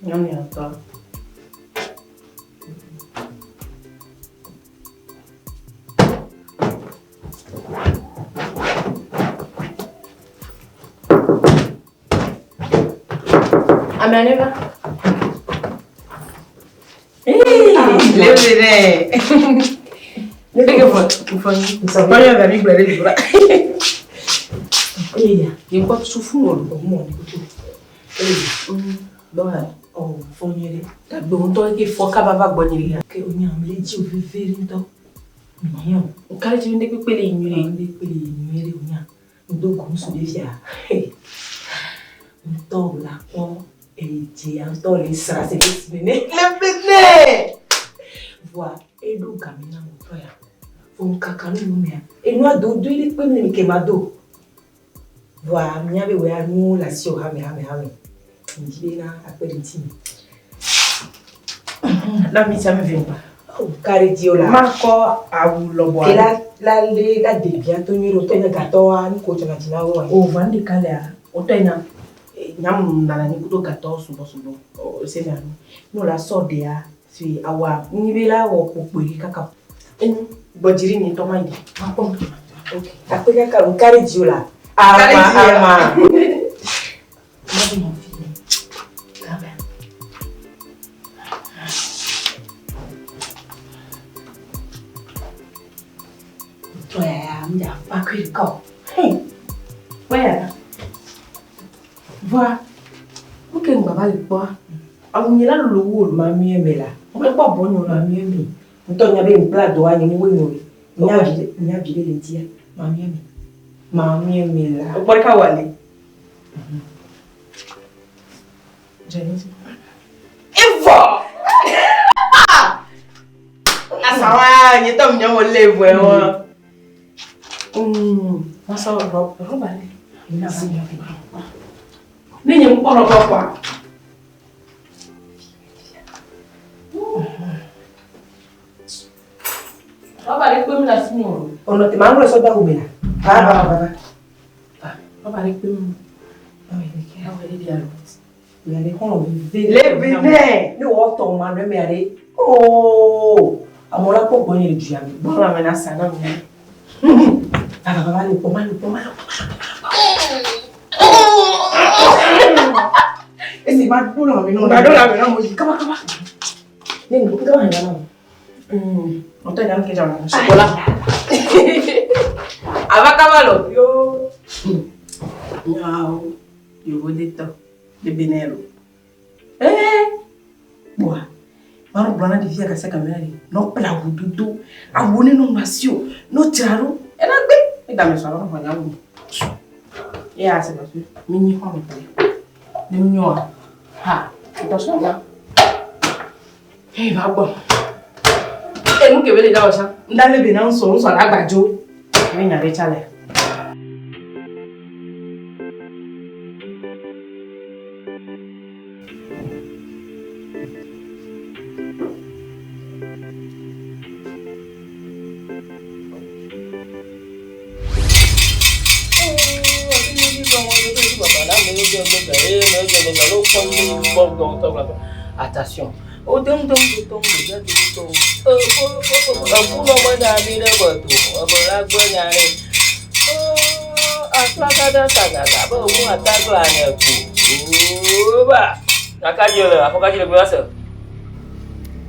Non, il n'y a pas. Amaneva. Hey, levez-les. Olha a amiga dele lá. Iya, yang kau sufu lo, mau ni kutu. Bawa, oh, fonyere. Tapi untuk ke foka baba gbonyere ya. Ke onya amleji o vivere então. Minha, o cara de onde que pele nyere onya. Ndo gumsu defia. Então lá com eji anto le sra se bismene. Lembene. Voa, edu kamina motoya. Fon kakanu numia. Enu adodo ile pe mi kemado. Voa, minha be we anu la si o hame. Njibena aperitivo. La misa me vem. O cara diola. Marco a lobo. La debia to nyiro to na gato ani ko to na tinawo. O vandi kala. O to na nyam na ni kudo gato subo. O se na no la sode ya si awa nyibela wo popori kaka. En bojiri ni to mandi. Okay. Apeka ka o cara diola. Ama. Dạ, ba khuyên cậu. Quay Và Bố kênh bà lịch qua. Ông như là lũ mà mê mê là. Ông đã bỏ bó nhổ là mê mê. Tôi nhà bên plà đồ anh như quên rồi. Nhà chỉ lên chia. Mà mê mê là. Ông bỏ khá quản lý. Evo! Sao à, như tầm nhau một lề vừa mà. Masa roba ni. Ni yang orang apa? Roba ni pun nak semua. Ono ti mangu so da humela. Ba. Roba ni pun. Awai dia lo. Dia ni kono levene. Ni o to man me are. Oh, amora ko boni le diami. Bona menasa na me. Malu. Esse badu la minum. Kama. Ning bukan hanya nama. Untuk yang kita jangan sekolah. Apa kabar lo? Yo. Yo bodito de benero. Boa. Maro blana de via kasa kamera ni. No pela hududu. Abone no masio. No tiraro. Ela bem. Dá me só não vai não. E assim, mas mini como tá? Nenhum. Ha. Então só lá. Ei, vai bom. Eu nunca vi ele dar hoje. Não le bem não só na gbajo. Vem na recha lá. Attention. O dum já dum. O não da vida boto. Agora agora a placa da saga, vamos atar lá né. Oba. Na cadeira, a cadeira grossa.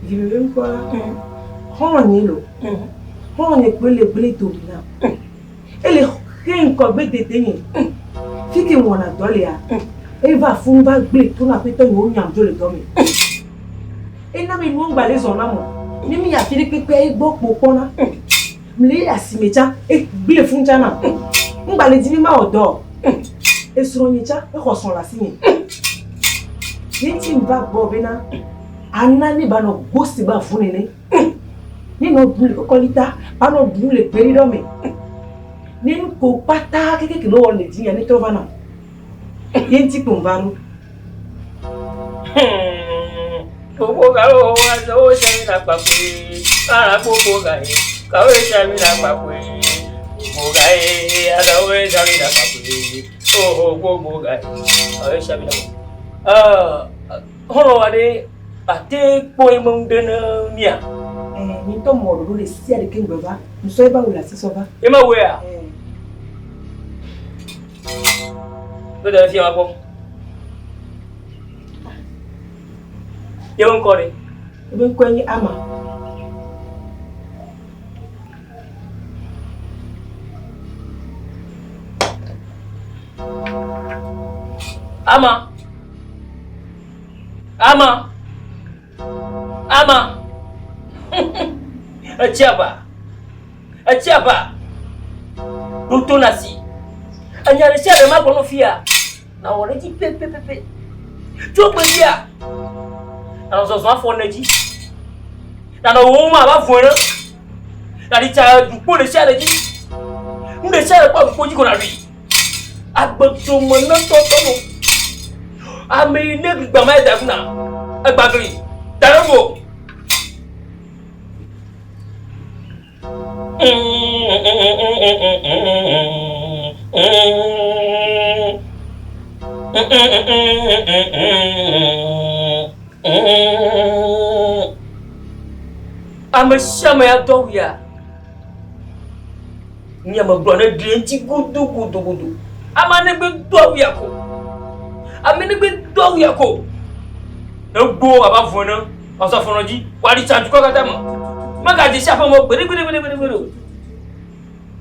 Viveu com Ronilo. Ronilo pele tudo lá. Ele quem cobre de tem. Fique uma dolia. Ele vai fumar gble tu na peta yo nyam jo le domi. E na me nu ngba le zona mo. Ni mi ya fili pepe e gbo popona. Mle asimecha e gble funja na. Ngba le di mi ma odo. E suro nyicha e ko son la sini. Ni ti mba bo be na. Ana ni ba no gosi ba funi ni. no bule kokolita, pa no bule perido me. Nin ko pata keke no wole dinga ne trova na. Yenti pomvano. Popo ga o wa o se na papwe. Ara popo ga e. Ka o se mi na papwe. Popo ga e, ara o se mi na papwe. Oh, popo ga e. O se mi na. Hono wa de ate po imong dena mia. Ni to mo do le si ade ken baba. Nso e ba wala si so ba. E ma we a. Lo da fi ma po. Yung kore. Ibin kwenye ama. Ama. Achaba. Luto nasi. Anyare share ma kono fia. Na wole ji pe. Tu pe dia. Na so so afo na ji. Na no wo ma ba fo na. Na di cha du po le share ji. Nde share pa ko ji ko na ri. Agboto mo na to no. Ame ne gba ma da na. Agbagri. Darabo. I'm a shaman at Doya. Nyama brother drinking good. I'm a neighbor Doyako. I'm a neighbor Doyako. No go about Fona, or Sophonology, what is that? Magaji Shapamo, very.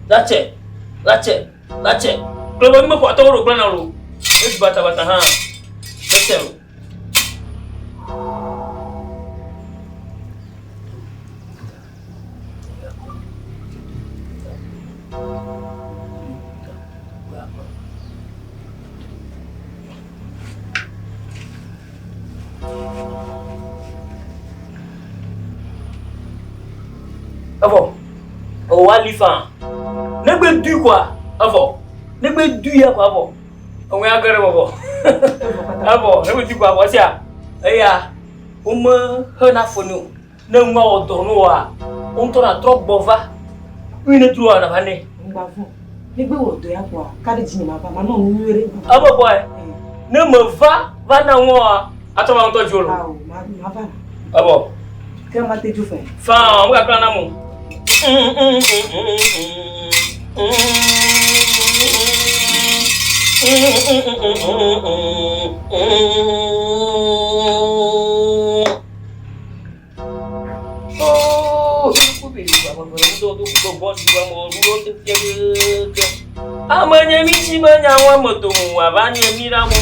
That's it. Probably what all Granaro. It's Bata, that's it. Avant, au Walifan, ne me du quoi avant, ne me du ya quoi avant. On va agarrer avant. Avant, ne me du quoi voici. Aya, on me hanafono, ne m'en donnoa. On t'en a trop bova. Une tour à l'année. Ne me wo de ya quoi. Kade jini ma ba non nuere. Ah bon boy. Ne me va na moi. Attends on te jolo. Ah ma va. Ah bon. Que ma te tu fais? Fa, on va prendre amour. Oh, amanya misi banya wa moto wa banya miramu.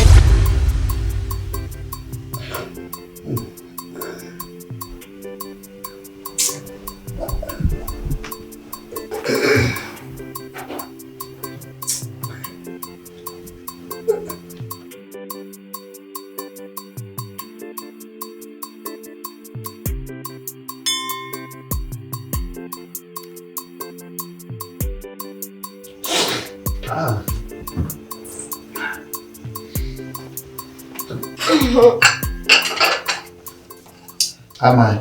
Amai.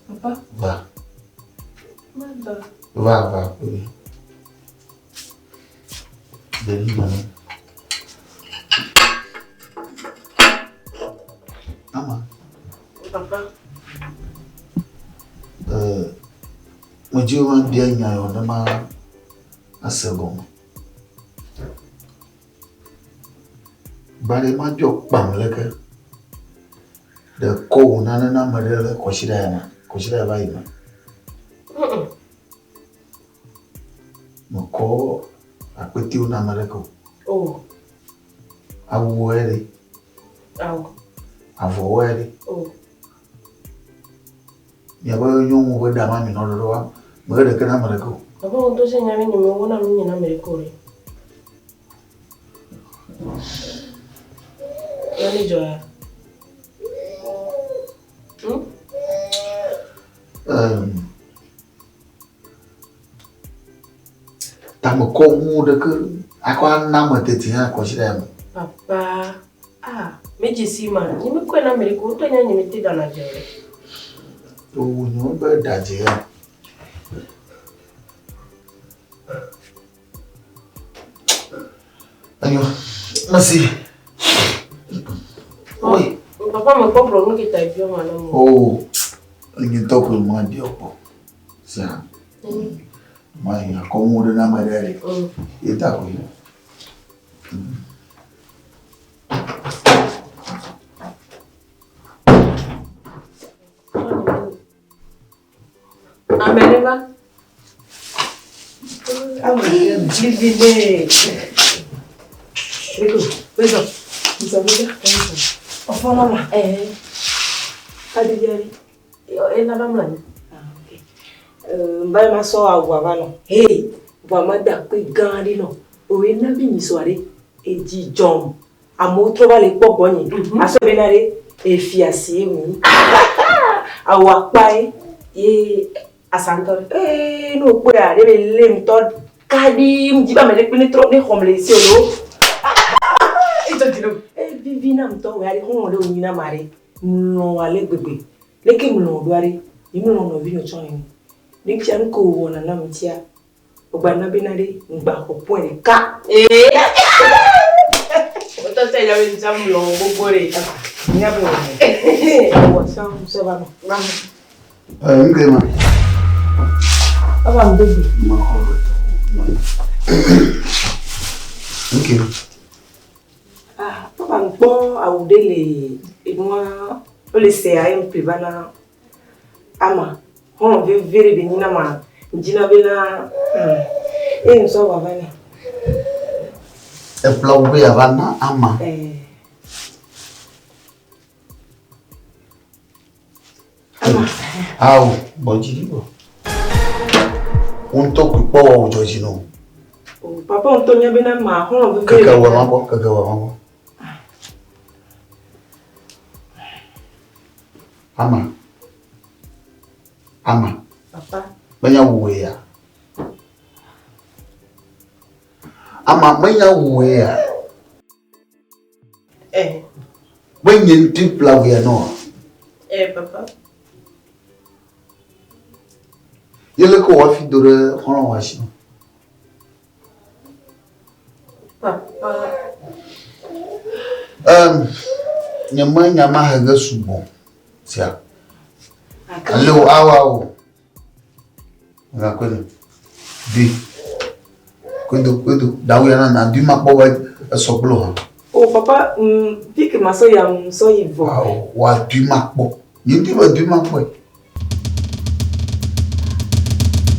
Papa? Va. Manda. Va, oui. Délivre-moi. Ama. Papa? Mo ji o ma bi anya yo na ma asego. Bare ma jo pam leke. De ko na madele ko shida ba ina. Mo ko apeti una mareko. Oh. Awu ere. Awu. Avo ere. Oh. Ya ba yo mu ba da ma mi no do wa. Mo de kana mareko. Papa on to se nyame ni mo wona mi nyina mareko re. Yani joya. como de que aqua nama tetinha considera. Papa, me disse mano, nem me conhece na América, eu tô nem me tida na Nigeria. Tu não vai dar dinheiro. Ayo, masih. Oi. Papa me compra um que tá aí, mano. Oh, ninguém toca o mano de opo. Sim. Mãe, a como de nama dele. E tá com ele. América. Divine. Beso. Bisa bisa. Apa nama? Adi jari. Yo, nama mana? Okay. Mbak masuk agua mana? Hey, vamos dar pegando no. O ena bini soare. Eji jom. Amo trova le poco ni. Aso benare. Fiancé mi. Awa pai. Asantor. No puya. Debe lem tod. Kadim. Jiba me le penetro ne homle si olo. Ito dino. Vivi na mto. Wari hon le onina mare. No wale bebe. Leke mlo doare. Imo no vino choni. Nik chan ko wona na mtia. Obana benare ngba ko point ka. Oto se ya ben jam lo bobore. Nya bo. Wo so ba no. Ngema. Aba mbebe. Okay. Papa ngbo awudele enwa ole se ayem privana ama hon vere benina ma njina bena so baba ni E ploube avana ama. Au, bojiribo. Un toque po o jojino. Papa Antonio bena ma hon vere Kakawa mambo. Ama. Papa. Manya wuya. Ama manya wuya. When you think ploube no. Papa. Yele ko wa fi dore hono wa shi. Papa. Nyama haga subo. Sia. Allo awawo. Nga kweli. Di. Kwendo dawo yana na di makpo wa soplo ha. Papa, pike maso ya so yivo. Wow, wa di makpo. Yindi wa di makpo.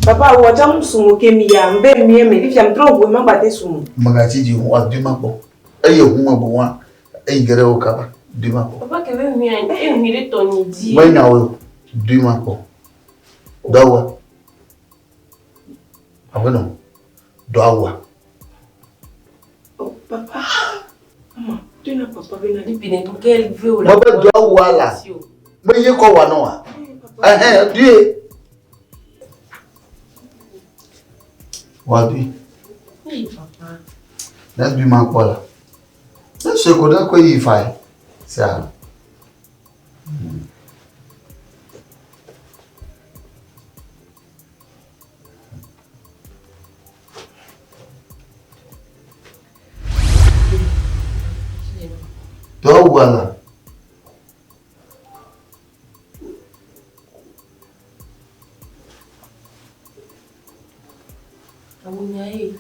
Papa, wa jam sumo ke mi ya mbe mi me di fiam tro bo ma gbate sumo. Magachi di wa di makpo. Eye hu ma bo wa. Gere o kaba. Di makpo. Papa ke we mi an mi re to ni di. When now di makpo. Dawa. Abono. Dawa. Papa. Mama, tu na papa bena di pine to kel ve o la. Baba dawa la. Me ye ko wa no wa. Die. Wadi. Papa. Let's be my caller. Let's check what that way if I say. Do wala. Amunya e.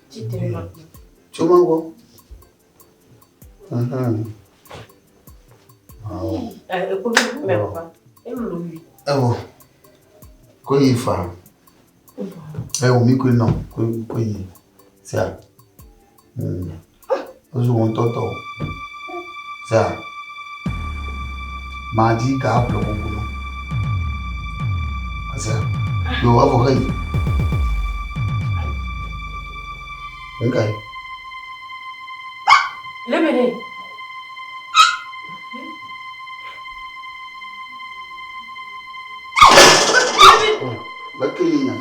TITRE ma. Cuma go. Ko me papa. Lo mi. Ewo. Ko yi fa. Ewo mi ko no, ko yi. Sia. Ozu won toto. Sia. Maji ka aplo ko no. Sia. Yo avo kai. Okay. Lebene. Bakenya.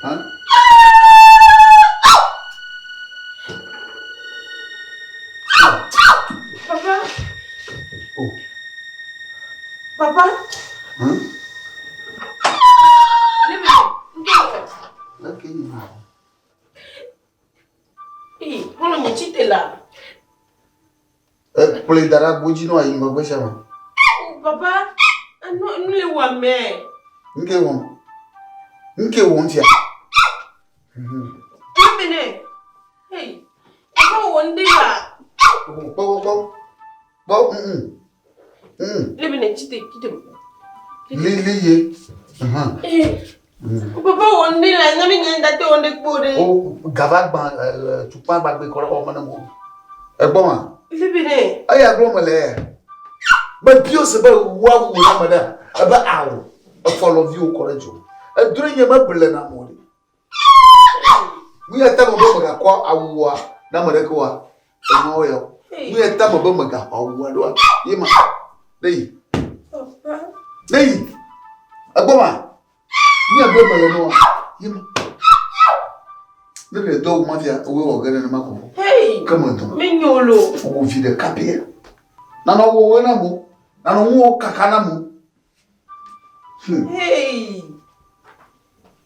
Hein? Papa. Oh. Papa. Hein? Bakenya. On a mon titre là. Pour les dara bojino ayi ngwe shama. Papa, non le wa me. Nke won tia. Bene. Hey. Papa wonde la. Bo. Le bene titre. Liye. Papa wonde la na mi ngenda te wonde kpode. Oh, gavak ba tupa ba be ko o manamo. Egbon ma. Le bene. Aya glo male. Ba bio se ba wa wu na mada. Aba awo. A follow you courage. A during your mabble na mo. We are tamo bo maga kwa awwa na mada kwa. No yo. We are tamo bo maga awwa do. Yema. Dey. Papa. Dey. Agboma. We are bo maga no. Yema. Le dog mafia we ogere na mako. Hey. Come on. Mignolo. O vi de kapie. Na no wo na mo. Na no wo kakana mo. Hey.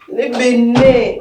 Le bene.